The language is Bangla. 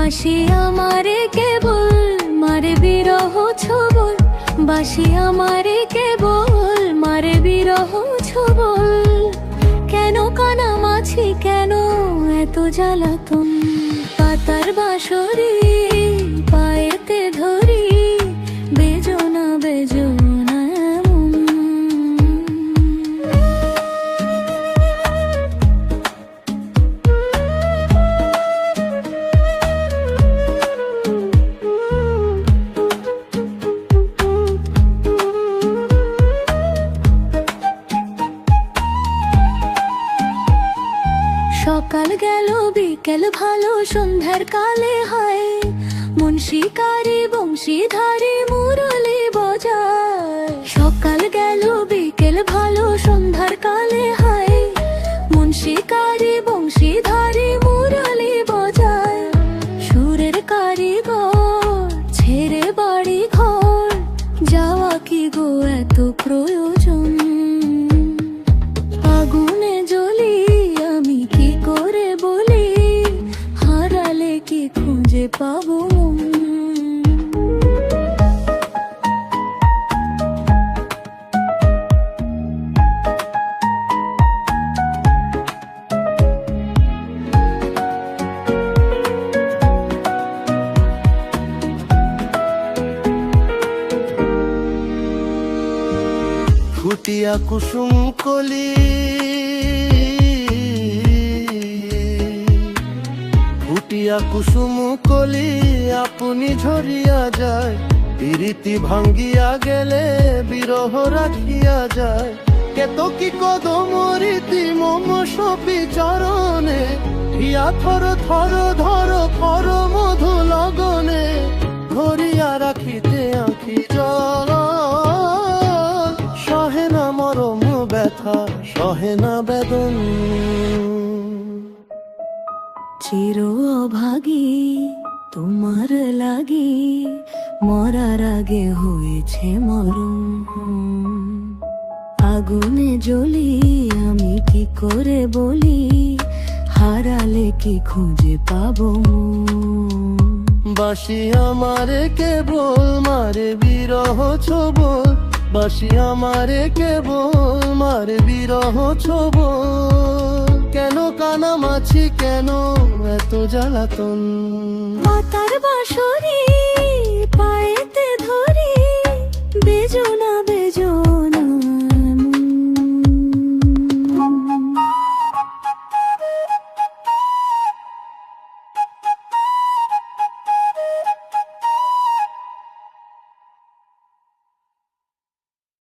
বাসি আমারে কেবল মারে বিরহ ছবল, বাসি আমারে কেবল মারে বিরহ ছবল। কেন কানামাছি, কেন এত জ্বালাতন? পাতার বাঁশরি পায়েতে ধরি, বেজনা বেজনা এমন। সকাল গেল বিকেল ভালো, সন্ধ্যার কালে হয় মন শিকারি বংশীধারী মুরলি বজায়। সকাল গেল বিকেল ভালো, সন্ধ্যার কালে হয় মন শিকারি বংশীধারী মুরলি বজায়। সুরের কারিগর ছেড়ে বাড়ি ঘর, যাওয়া কি গো এত প্রয়োজন? আগুনে জ্বলি আমি কি করে বলি, হারালে কি খুঁজে পাবো? ফুটিয়া কুসুম কলি, ফুটিয়া কুসুম কলি আপনি ঝরিয়া যায়। প্রীতি ভাঙ্গিয়া গেলে বিরহ রাখিয়া যায়। কেতকী কদম রীতি মম সপি চরণে, হিয়া থর থর ধর খর মধু লগনে। ধরিয়া রাখিতে আঁখি জল, সহে না মরম ব্যথা, সহে না বেদন। চির অভাগী তোমার লাগি, মরার আগে হয়েছে মরণ। আগুনে জ্বলি আমি কি করে বলি, হারালে কি খুঁজে পাবো? বাসি আমারে কেবল মারে বিরহ ছবল, বাসি আমারে কেবল মারে বিরহ ছবল। কেন কানামাছি, কেন এত জ্বালাতন? পাতার বাঁশরি পায়েতে ধরি, বেজনা